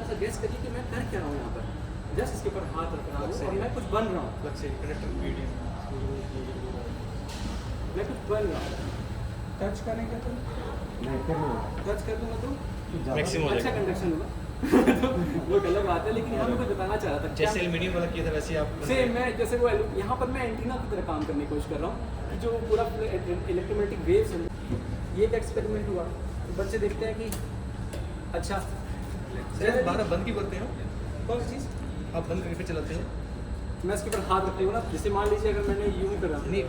हल्का सा गेस करिए कि मैं कर क्या रहा हूँ यहाँ पर। जस्ट इसके ऊपर हाथ रख रहा हूँ और मैं कुछ बन रहा हूँ। मैं कुछ बन रहा हूँ। टच करेंगे तो टच कर दूँगा तो मैक्सिमम अच्छा कंडक्शन होगा। तो वो एक अलग बात है, लेकिन यहाँ मैं कुछ बताना चाह रहा था। जैसे एल्यूमिनियम वाला किया था वैसे आप सेम मैं जैसे वो यहाँ पर मैं एंटीना की तरह काम करने की कोशिश कर रहा हूँ कि जो पूरा इलेक्ट्रोमैग्नेटिक वेव्स हैं, ये एक एक्सपेरिमेंट हुआ। तो बच्चे देखते हैं कि अच्छा सर बारह बंद की बोलते हैं कौन सी चीज़ आप बंद करके चलाते हैं मैं इसके ऊपर हाथ रखती हूँ ना, जैसे मान लीजिए अगर मैंने यूँ करा नहीं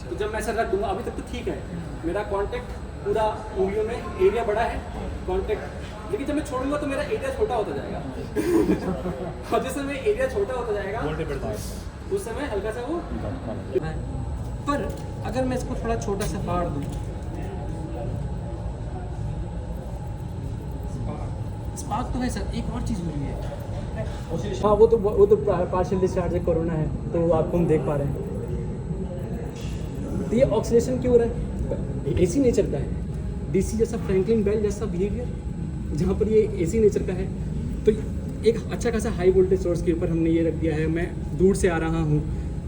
तो जब मैं ऐसा रख दूंगा, अभी तक तो ठीक है, मेरा कांटेक्ट पूरा उंगलियों में एरिया बड़ा है कांटेक्ट, लेकिन जब मैं छोड़ूंगा तो मेरा एरिया छोटा होता जाएगा। और जिस समय एरिया छोटा होता जाएगा उस समय हल्का सा वो पर अगर मैं इसको थोड़ा छोटा सा फाड़ दूँ, स्पार्क तो है सर, एक और चीज़ हो रही है। हाँ वो तो पार्शियल डिस्चार्ज है, कोरोना है तो आपको हम देख पा रहे हैं। तो ये ऑक्सीडेशन क्यों हो रहा है? एसी नेचर का है, डीसी जैसा, फ्रैंकलिन बेल जैसा बिहेवियर, जहाँ पर ये एसी नेचर का है। तो एक अच्छा खासा हाई वोल्टेज सोर्स के ऊपर हमने ये रख दिया है, मैं दूर से आ रहा हूँ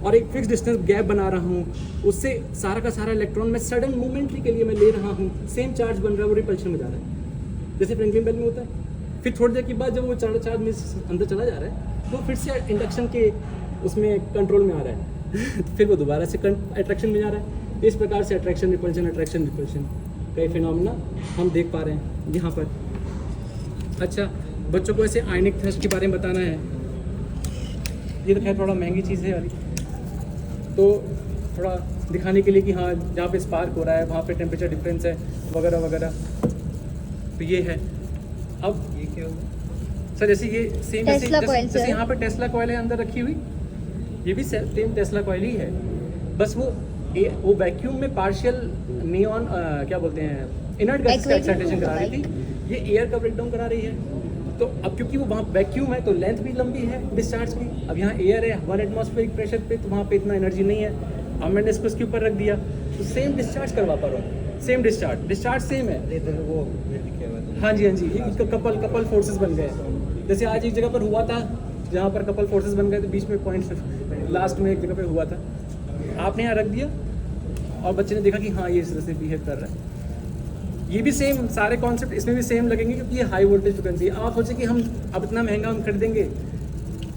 और एक फिक्स डिस्टेंस गैप बना रहा हूँ, उससे सारा का सारा इलेक्ट्रॉन मैं सडन मोमेंटरी के लिए मैं ले रहा हूँ, सेम चार्ज बन रहा है, वो रिपल्शन में जा रहा है जैसे फ्रैंकलिन बेल में होता है। फिर थोड़ी देर के बाद जब वो चार्ज में अंदर चला जा रहा है तो फिर से इंडक्शन के उसमें कंट्रोल में आ रहा है। फिर वो दोबारा से अट्रैक्शन में जा रहा है। इस प्रकार से अट्रैक्शन रिपल्शन कई फिनोमेना हम देख पा रहे हैं यहाँ पर। अच्छा, बच्चों को ऐसे आयनिक थ्रस्ट के बारे में बताना है, ये तो खैर थोड़ा महंगी चीज़ है वाली, तो थोड़ा दिखाने के लिए कि हाँ जहाँ पे स्पार्क हो रहा है वहाँ पे टेम्परेचर डिफरेंस है वगैरह वगैरह। तो ये है। अब ये क्या होगा सर, जैसे ये सेम जैसे यहाँ पे टेस्ला कॉइल है अंदर रखी हुई, ये भी सेम टेस्ला कॉइल ही है, बस वो वैक्यूम में पार्शियल नियॉन क्या बोलते हैं इनर्ट गैस का एक्साइटेशन करा रही थी, ये एयर का ब्रेकडाउन करा रही है। तो अब क्योंकि वो वहाँ वैक्यूम है तो लेंथ भी लंबी है डिस्चार्ज की, अब यहाँ एयर है 1 एटमॉस्फेरिक प्रेशर पे, तो वहाँ पे इतना एनर्जी नहीं है, अब मैंने इसको इसके ऊपर रख दिया तो सेम डिस्चार्ज करवा पा रहा हूँ, सेम डिस्चार्ज सेम है। वो हाँ जी कपल फोर्सेस बन गए। जैसे आज एक जगह पर हुआ था जहाँ पर कपल फोर्सेस बन गए, तो बीच में पॉइंट लास्ट में एक जगह पे हुआ था, आपने यहाँ रख दिया और बच्चे ने देखा कि हाँ ये इस तरह से बिहेव कर रहा है। ये भी सेम सारे कॉन्सेप्ट इसमें भी सेम लगेंगे क्योंकि ये हाई वोल्टेज फ्रिक्वेंसी है। आप सोचे कि हम अब इतना महंगा हम खरीदेंगे,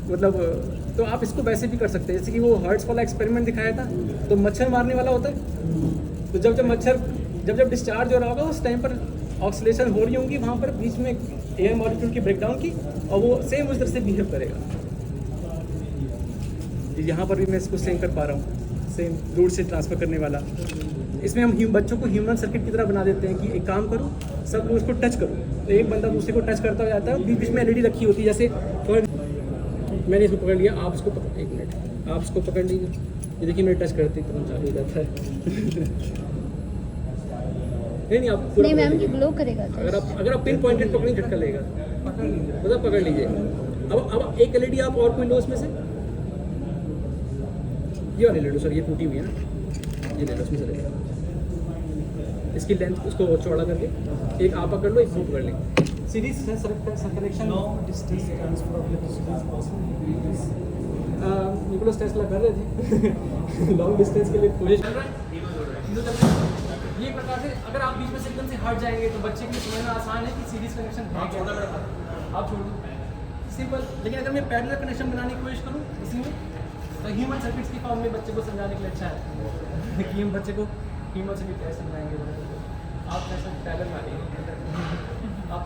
मतलब तो आप इसको वैसे भी कर सकते हैं, जैसे कि वो हर्ट्स वाला एक्सपेरिमेंट दिखाया था, तो मच्छर मारने वाला होता है, तो जब मच्छर जब डिस्चार्ज हो रहा होगा उस टाइम पर ऑक्सीडेशन हो रही होंगी वहाँ पर बीच में एयर मॉलिक्यूल की ब्रेकडाउन की, और वो सेम उस तरह से बिहेव करेगा। यहाँ पर भी मैं इसको सेम कर पा रहा हूँ, सेम दूर से ट्रांसफ़र करने वाला। इसमें हम बच्चों को ह्यूमन सर्किट की तरह बना देते हैं कि एक काम करो, सब लोग इसको टच करो, तो एक बंदा दूसरे को टच करता जाता है, बीच बीच में एलईडी रखी होती है। जैसे मैंने इसको पकड़ लिया, आप इसको एक मिनट आप इसको पकड़ लीजिए, ये देखिए मैं टच करती तुरंत चालू हो जाता है। नहीं आप नहीं मैम ये ग्लो करेगा, अगर आप पिन पॉइंटेड पकड़ेंगे झटका लगेगा, मतलब पकड़ लीजिए। अब एक एलईडी आप और कोई लो इसमें से, ये वाली ले लो सर, ये टूटी हुई है ना, ये ले लो इसमें से ले लो, इसकी लेंथ उसको चौड़ा करके एक आप पकड़ लो, एक वो पकड़ लेंगे। Series connection distance transfer of electricity is possible. Nicholas Tesla कर रहे थे लॉन्ग डिस्टेंस के लिए कोशिश कर रहे हैं। ये प्रकार से अगर आप बीच में से एकदम से हट जाएंगे तो बच्चे के लिए समझना आसान है कि सीरीज कनेक्शन है क्या, आप छोड़ दो सिंपल। लेकिन अगर मैं पैरेलल कनेक्शन बनाने की कोशिश करूँ इसी में, तो ह्यूमन सर्किट्स की फॉर्म में बच्चे को समझाने के लिए अच्छा है कि हम बच्चे को ह्यूमन सर्किट कैसे समझाएंगे। आप कैसे पैरेलल मानिए, आप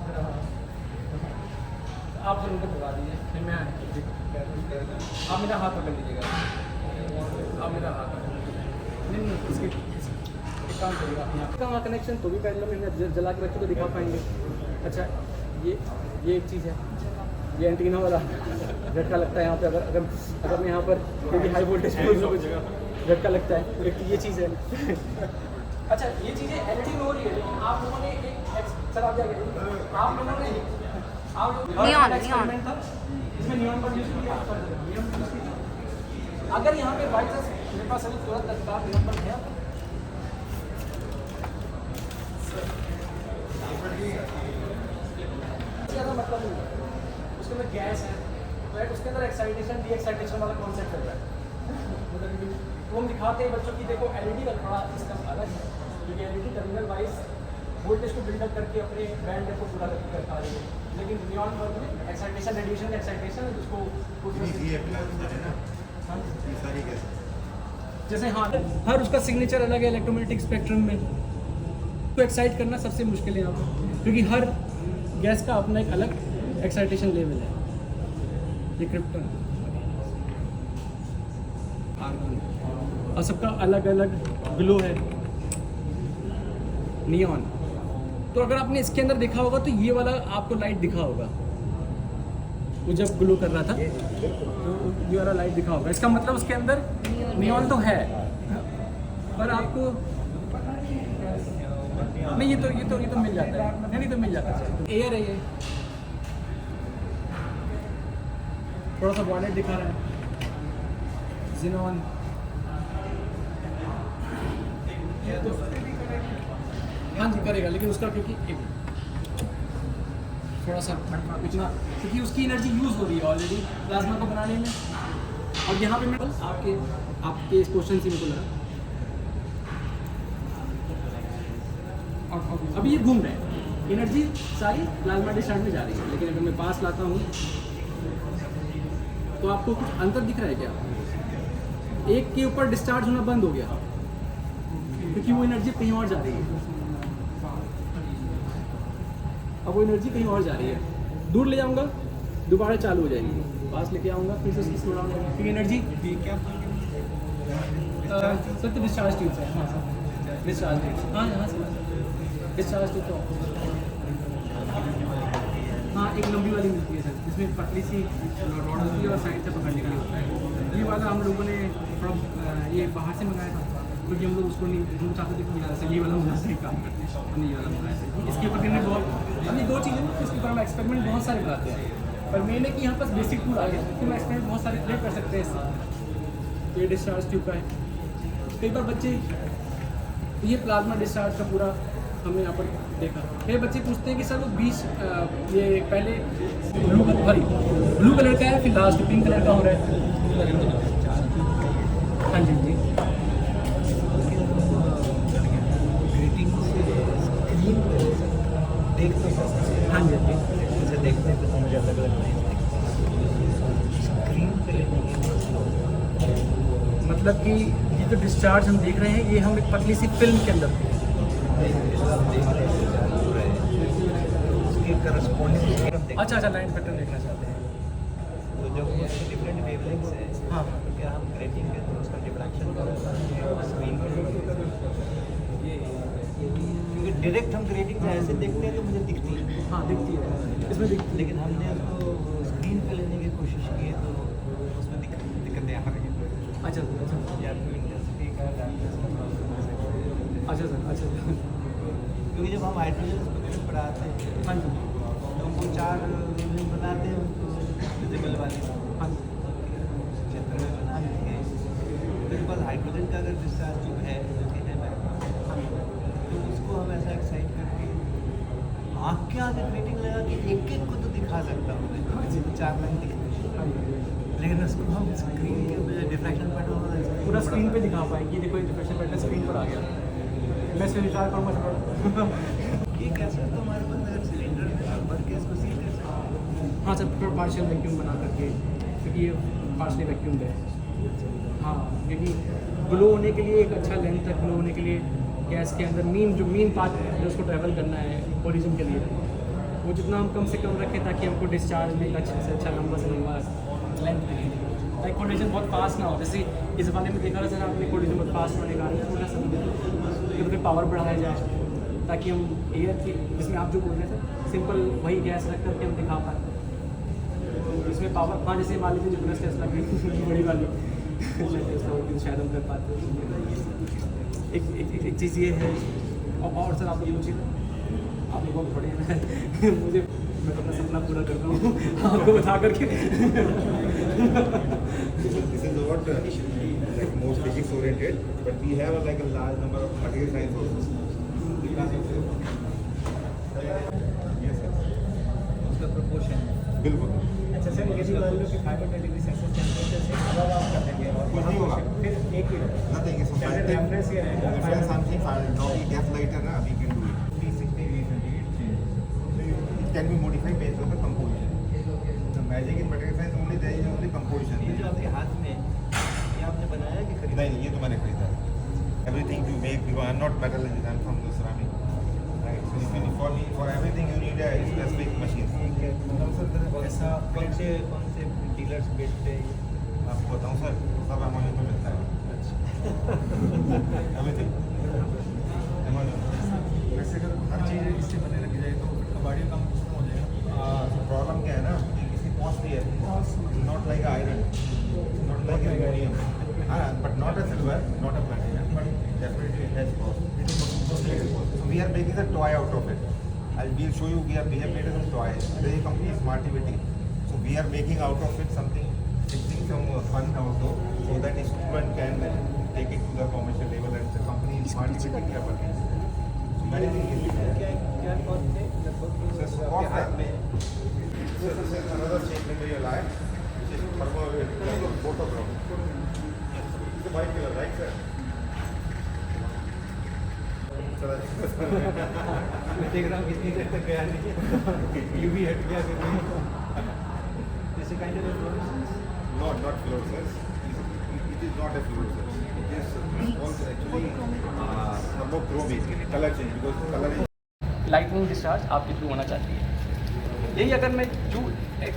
जरूर उनको बता दीजिए, फिर मैं आप मेरा हाथ पकड़ लीजिएगा, आप मेरा हाथ पकड़ लीजिएगा, नहीं इसके काम करेगा यहाँ कनेक्शन तो भी पैरेलल में जला के रखे तो दिखा पाएंगे। अच्छा ये एक चीज़ है, ये एंटीना वाला झटका लगता है यहाँ पे, अगर मैं यहाँ पर क्योंकि हाई वोल्टेज झटका लगता है, एक ये चीज़ है। अच्छा ये चीज़ें एलईडी में हो रही है, लेकिन आप लोगों ने सर आप जाइए, आप लोगों ने इसमें नियॉन पर यूज़ किया, अगर यहाँ पे बाई चांस मेरे पास अभी तुरंत तत्काल नियॉन पर है ज़्यादा मतलब नहीं है। उसके अंदर गैस है, तो यार उसके अंदर एक्साइटेशन डी एक्साइटेशन वाला कॉन्सेप्ट चल रहा है। मतलब कि तो हम दिखाते हैं बच्चों की, देखो एलईडी का थोड़ा सिस्टम अलग है, क्योंकि एलईडी टर्मिनल वाइज वोल्टेज को बिल्डअप करके अपने बैंड को पूरा कर पा रही है, लेकिन नियॉन वर्ग में एक्साइटेशन रेडिएशन एक्साइटेशन उसको हाँ जैसे हाँ हर उसका सिग्नेचर अलग है इलेक्ट्रोमैग्नेटिक स्पेक्ट्रम में, तो एक्साइट करना सबसे मुश्किल है यहाँ पर, क्योंकि हर गैस का अपना एक अलग एक्साइटेशन लेवल है। ये क्रिप्टन आर्गन और सबका अलग अलग ग्लो है। नियॉन, तो अगर आपने इसके अंदर देखा होगा तो ये वाला आपको लाइट दिखा होगा, वो जब ग्लो कर रहा था तो ये वाला लाइट दिखा होगा, इसका मतलब उसके अंदर नियॉन तो है, पर आपको नहीं ये तो मिल जाता है, नहीं तो मिल जाता है। एयर है ये, थोड़ा सा बॉनेट दिखा रहा है, ज़ीनॉन हाँ जी करेगा, लेकिन उसका क्योंकि थोड़ा सा इतना, क्योंकि उसकी एनर्जी यूज़ हो रही है ऑलरेडी प्लाज्मा को बनाने में। और यहाँ पे मैं आपके इस क्वेश्चन से मुझे लगा अभी ये घूम रहे हैं, एनर्जी सारी प्लाज्मा डिस्चार्ज में जा रही है, लेकिन अगर मैं पास लाता हूँ तो आपको कुछ अंतर दिख रहा है क्या? एक के ऊपर डिस्चार्ज होना बंद हो गया क्योंकि वो एनर्जी कहीं और जा रही है, अब वो एनर्जी कहीं और जा रही है। दूर ले जाऊंगा दोबारा चालू हो जाएगी, पास लेके आऊँगा फिर से उसकी स्लो डाउन हो जाएगी, एनर्जी सर तो डिस्चार्ज ट्यूब है। हाँ सर डिस्चार्ज हाँ हाँ सर डिस्चार्ज ट्यूब तो हाँ एक लंबी वाली मिलती है सर, जिसमें पतली सी रॉड होती है और साइड से पकड़ने के लिए होता है। ये वाला हम लोगों ने थोड़ा ये बाहर से मंगाया था, क्योंकि हम लोग उसको नहीं हम चाहते थे कि ये वाला मंगा से काम करते हैं, हमने ये वाला मंगाया था। इसके ऊपर हमने बहुत अभी दो चीज़ें इसके ऊपर हम एक्सपेरिमेंट बहुत सारे बनाते हैं, पर मेन है कि यहाँ पास बेसिक टूल आ गया तो हम एक्सपेरिमेंट बहुत सारे प्ले कर सकते हैं इससे। तो ये डिस्चार्ज ट्यूब का है, कई बार बच्चे ये प्लाज्मा डिस्चार्ज का पूरा हमने यहाँ पर देखा। कई बच्चे पूछते हैं कि सर वो 20 ये पहले ब्लू कलर का है, फिर लास्ट पिंक कलर का हो रहा है। हाँ जी जी हाँ जी जैसे देखते हैं तो मुझे अलग अलग स्क्रीन पे मतलब कि ये जो डिस्चार्ज हम देख रहे हैं ये हम एक पतली सी फिल्म के अंदर अच्छा लाइन पैटर्न देखना चाहते हैं, तो जब डिफरेंट वेवलेंथ्स है हाँ तो क्या हम ग्रेटिंग के तो उसका डिफ्रैक्शन स्क्रीन पर क्योंकि डायरेक्ट हम ग्रेटिंग से ऐसे देखते हैं तो मुझे दिखती है। हाँ दिखती है, इसमें दिखती है, लेकिन हमने उसको स्क्रीन पे लेने की कोशिश की है तो उसमें दिक्कतें आ रही हैं। अच्छा अच्छा या तो इंटेंसिटी का अच्छा सर अच्छा क्योंकि जब हम हाइड्रोजन स्पेक्ट्रम पढ़ाते हैं हाँ जी तो हमको 4 वेवलेंथ बनाते हैं उनको विजिबल वाले हाँ क्षेत्र में बना देंगे। मेरे पास हाइड्रोजन का अगर डिस्चार्ज जो है जो कि है मेरे पास तो उसको हम ऐसा एक्साइट करके आँख के आगे ग्रेटिंग लगा के एक एक को तो दिखा सकता हूँ मैं 4 लाइन दिखती है, लेकिन उसको हम स्क्रीन के डिफ्रैक्शन पैटर्न पूरा स्क्रीन पे दिखा पाएंगे। देखो डिफ्रैक्शन पैटर्न स्क्रीन पर आ गया, मैं इसमें विचार करूँगा थोड़ा। ये कैसे तो हमारे पास अगर सिलेंडर में भर के इसको सील कर सकते हैं। हाँ सर थोड़ा पार्शियल वैक्यूम बना करके, क्योंकि ये पार्शली वैक्यूम है। हाँ क्योंकि ग्लो होने के लिए एक अच्छा लेंथ है, ग्लो होने के लिए गैस के अंदर मीन पार्ट जो उसको ट्रैवल करना है ओरिजिन के लिए, वो जितना हम कम से कम रखें ताकि हमको डिस्चार्ज में एक अच्छे से अच्छा लंबा से लंबा लेंथ मिले, ताकि कोऑर्डिनेशन बहुत पास ना हो। जैसे इस वाले में देखा था सर आपने कोऑर्डिनेशन बहुत पास होने का थोड़ा सा उसमें पावर बढ़ाया जाए ताकि हम एयर की जिसमें आप जो बोल रहे थे सिंपल वही गैस रख करके हम दिखा पाए, इसमें पावर हाँ जैसे मान लीजिए जो ब्रस्ट टेस्ला की बड़ी वाली शायद हम कर पाते। एक चीज़ ये है और सर आप लोग मुझे आप लोग बहुत बड़े हैं मुझे मैं अपना सपना पूरा करता हूँ आपको बता करके। This is not like most physics oriented, but we have like a large number of material science courses. Yes, sir. उसका प्रपोर्शन बिल्कुल जो कि 500 डिग्री सेल्सियस टेम्परेचर से हवा वाफ कर देंगे और कुछ नहीं होगा। फिर एक ही रहेगा। Nothing is Standard reference ये रहेगा, Reference something. Now we gas lighter ना, we can do it. 360 degrees centigrade change. So it can be modified based on the composition. The magic in material science only there is only composition. ये जो आपके हाथ में ये आपने बनाया कि खरीदा? नहीं, ये तो मैंने खरीदा है. Everything you make, because I'm not metallurgist, I'm from the ceramic. Right. So if you for everything you need a specific machine. ठीक है, मतलब सर ऐसा कौन से डीलर्स बेचते हैं? आपको बताऊँ सर, सब अमेज़न पे मिलता है. Everything. Amazon. वैसे अगर हर चीज़ इससे बनने लग जाए तो कबाड़ियों का काम खत्म हो जाएगा. प्रॉब्लम क्या है ना, इसकी कॉस्टली है. Not like iron, not like aluminium, but not a silver, not a platinum, but definitely it has cost. So we are making a toy out of it. We'll show you. We have made a toy. The company is Smartivity. So we are making out of it something some fun also, so that a student can take it to the commercial level, and the company is Smartivity we are working. So many things. क्या cost है लगभग Just आपके cost हाथ में? So this is another statement we alive, which is photograph. It's a white color, right, sir? मैं देख रहा हूँ कितनी देर तक गया नहीं, यूवी हट गया फिर भी. जैसे kind of fluorescence? Not fluorescence. It is not a fluorescence. It is also actually thermochromic color change, because color is. Lightning discharge आपके थ्रू होना चाहती है. यही अगर मैं जो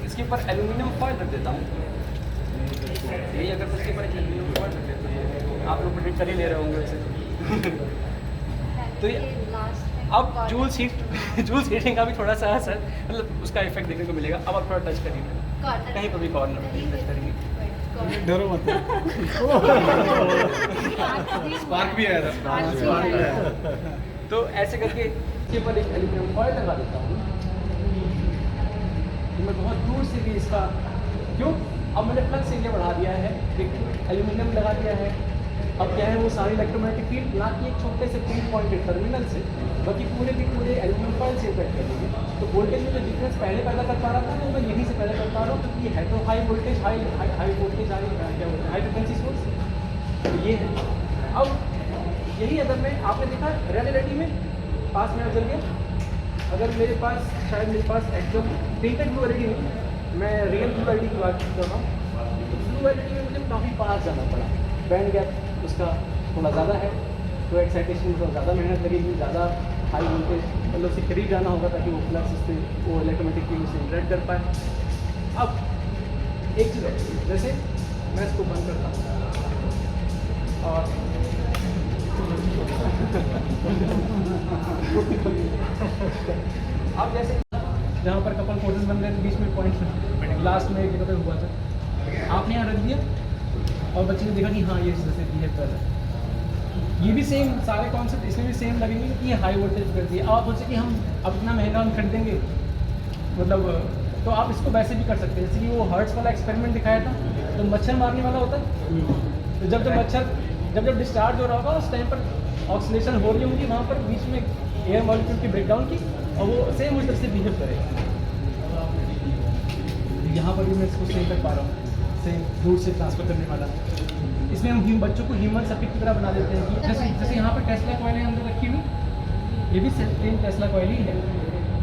इसके ऊपर एल्यूमिनियम फॉयल रख देता हूँ, यही अगर मैं इसके ऊपर एल्यूमिनियम फॉयल रख देता हूँ, आप लोग प्रोटेक्ट कर ही ले रहे होंगे वैसे. तो ये अब जूल हीटिंग का भी थोड़ा सा असर, मतलब उसका इफेक्ट देखने को मिलेगा. अब आप थोड़ा टच करिए, कहीं पर भी कॉर्नर में टच करेंगे. डरो मत। स्पार्क भी आया था. तो ऐसे करके इसके ऊपर एक एल्यूमिनियम फॉयल लगा देता हूँ. तो मैं बहुत दूर से भी इसका, क्यों, अब मैंने फ्लक्स एरिया बढ़ा दिया है, एक एल्यूमिनियम लगा दिया है. अब क्या है, वो सारी इलेक्ट्रोमैग्नेटिक फील्ड ना कि एक छोटे से पिन पॉइंटेड टर्मिनल से, बाकी पूरे के पूरे एल्यूमिनियम फॉयल से इफेक्ट कर देंगे. तो वोल्टेज में जो डिफरेंस पहले पैदा कर पा रहा था, वो मैं यहीं से पैदा कर पा रहा हूँ, क्योंकि ये है तो हाई वोल्टेज हाई वोल्टेज क्या बोलते हैं, हाई फ्रिक्वेंसी सोर्स. तो ये है. अब यही अगर मैं, आपने देखा रियलिटी में पास में जल गया, अगर मेरे पास शायद मेरे पास एकदम प्रिंटेड ब्लू एलईडी नहीं, मैं रियल ब्लू एलईडी की बात कर रहा हूँ. तो ब्लू एलईडी में मुझे काफ़ी पास जाना पड़ा. बैंड गैप उसका थोड़ा ज़्यादा है, तो एक्साइटेशन में थोड़ा ज़्यादा मेहनत लगेगी, ज़्यादा हाई वोल्टेज मतलब से करीब जाना होगा ताकि वो फ्लक्स इससे वो इलेक्ट्रोमैग्नेटिक फील्ड से इंटरेक्ट कर पाए. अब एक चीज़ है, जैसे मैं इसको बंद करता हूँ और अब जैसे जहाँ पर कपल फोर्सेस बन रहे थे, बीच में पॉइंट लास्ट में एक जगह पे हुआ था, आपने यहाँ रख दिया और बच्चे ने देखा कि हाँ ये जैसे बिहेव कर रहा है. ये भी सेम सारे कॉन्सेप्ट इसमें भी सेम लगेंगे कि ये हाई वोल्टेज कर दिए. अब आप सोचिए कि हम अब इतना महंगा हम खरीदेंगे, मतलब तो आप इसको वैसे भी कर सकते हैं. जैसे कि वो हर्ट्स वाला एक्सपेरिमेंट दिखाया था, तो मच्छर मारने वाला होता है, तो जब मच्छर जब डिस्चार्ज हो रहा होगा उस टाइम पर ऑक्सीडेशन हो रही होंगी वहाँ पर बीच में एयर मॉलिक्यूल की ब्रेकडाउन की, और वो सेम उस तरह से बिहेव करेगा. यहाँ पर भी मैं इसको सेम कर पा रहा हूँ, सेम दूर से ट्रांसफर करने वाला. इसमें हम बच्चों को ह्यूमन सर्किट की तरह बना देते हैं कि जैसे यहाँ पर टेस्ला कॉइलें अंदर रखी हुई, ये भी सेम टेस्ला कॉइल ही है,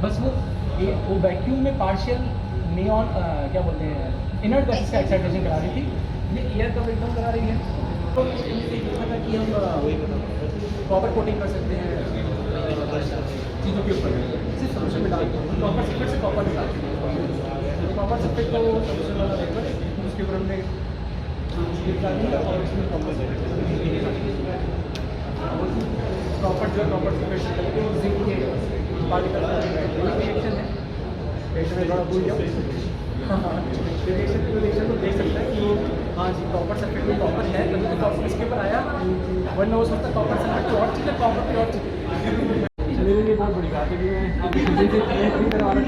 बस वो वैक्यूम में पार्शियल नियॉन क्या बोलते हैं इनर्ट गैसेस का एक्साइटेशन करा रही थी, ये एयर का ब्रेकडाउन करा रही है. तो देखा था कि हम कॉपर कोटिंग कर सकते हैं चीज़ों के ऊपर, सिर्फ सोल्यूशन में डाल के कॉपर सल्फेट से कॉपर निकालते हैं. कॉपर सल्फेट को सोल्यूशन वाला देखकर उसके ऊपर हमने और इसमें कॉपर सल्फेट से करके जिंक के पार्टिकल रिएक्शन है. रिएक्शन में थोड़ा भूल जाओ, रिएक्शन को देख सकता है कि हाँ जी कॉपर सल्फेट में कॉपर है, तभी तो कॉपर इसके ऊपर आया, वरना वो सोचता कॉपर सल्फेट तो और चीज़ है, कॉपर की और चीज़. मेरे लिए बहुत बड़ी बात है कि मैं करवा रहा हूँ.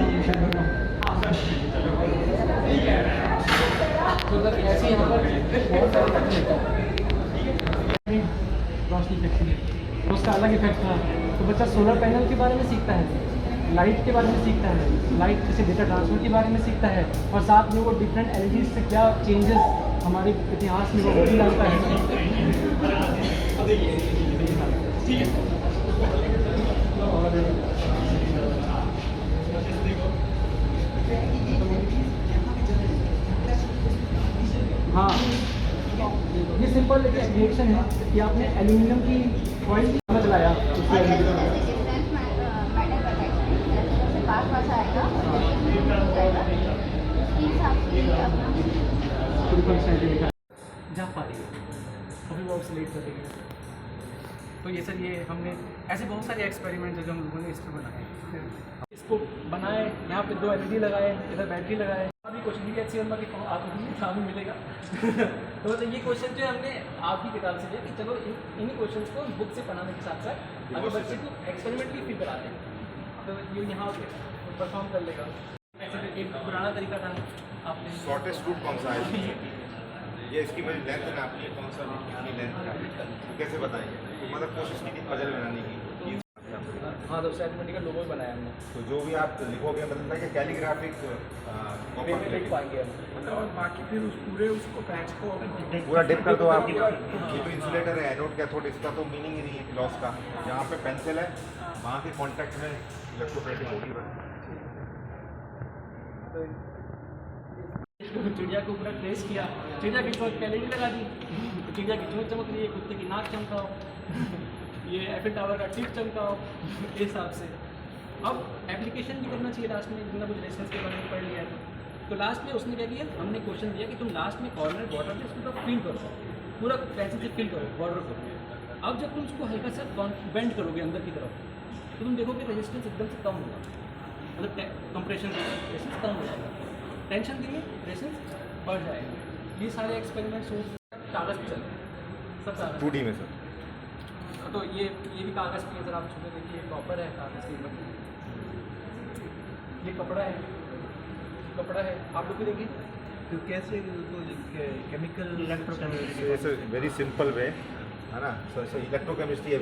तो सर ऐसे यहाँ पर बहुत सारे इफेक्ट लेता हूँ. रोशनी इफेक्ट है तो उसका अलग इफेक्ट था. तो बच्चा सोलर पैनल के बारे में सीखता है, लाइट के बारे में सीखता है, लाइट जैसे डेटा ट्रांसफर के बारे में सीखता है, और साथ में वो डिफरेंट एलईडीज से क्या चेंजेस हमारे इतिहास में वो भी जानता है। और हाँ, ये सिंपल एक रिएक्शन है कि आपने एल्यूमिनियम की फॉइल समझ लाया उसके जा पा रही है अभी बॉक्स लेट कर देंगे। तो ये सर, ये हमने ऐसे बहुत सारे एक्सपेरिमेंट है जो हम लोगों ने इस पर बनाए। इसको बनाए, यहाँ पे 2 LED लगाए, इधर बैटरी लगाए। अभी क्वेश्चन भी अच्छी नंबर की आपको भी मिलेगा। तो मतलब ये क्वेश्चन जो है हमने आपकी किताब से लिया कि चलो इन्हीं क्वेश्चन को बुक से पढ़ाने के साथ साथ अगर बच्चे को एक्सपेरिमेंट भी फील कराते हैं तो ये यहाँ पे परफॉर्म कर लेगा। ऐसे एक पुराना तरीका था आपने शॉर्टेस्ट रूट कौन सा है? ये इसकी मेरी लेंथ है ना, आपकी कौन सा कितनी लेंथ है कैसे बताएंगे? तो मतलब कोशिश की थी पजल बनाने की। हाँ, तो अरिथमेटिकल लोगो भी बनाया हमने, तो जो भी आप लिखोगे मतलब है कि कैलीग्राफिक लिख पाएंगे हम। मतलब बाकी फिर उस पूरे उसको पैच को पूरा डिप कर दो आप। ये तो इंसुलेटर है, एनोड कैथोड, इसका तो मीनिंग ही नहीं है लॉस का। जहाँ पे पेंसिल है वहाँ के कॉन्टैक्ट में इलेक्ट्रोप्लेटिंग होगी बस। चिड़िया को पूरा ट्रेस किया, चिड़िया की चोट पहले ही लगा दी, चिड़िया की चोट चमक रही है, कुत्ते की नाक चमकाओ, ये एफिल टावर का टिप चमकाओ, इस हिसाब से। अब एप्लीकेशन भी करना चाहिए लास्ट में, जितना कुछ रेसेंस के बारे में पढ़ लिया है तो लास्ट में उसने क्या किया, हमने क्वेश्चन दिया कि तुम लास्ट में कॉर्नर बॉर्डर पे उसको फिल करो, पूरा पेंसिल से फिल करो बॉर्डर को। अब जब तुम उसको हल्का सा बेंड करोगे अंदर की तरफ तो तुम देखोगे रेजिस्टेंस एकदम से कम होगा, मतलब कंप्रेशन रेजिस्टेंस कम हो जाएगा, टेंशन देंगे रेजिस्टेंस बढ़ जाएगा। ये सारे एक्सपेरिमेंट्स कागज़ पे चलते हैं सब सारा 2D में सर। तो ये भी कागज़ पे सर, आप छूटे देखिए, कॉपर है कागज़ के ऊपर, ये कपड़ा है, कपड़ा है, आप लोग भी देखिए। तो कैसे chemical electrochemistry it's very simple way है ना सर। इलेक्ट्रोकेमिस्ट्री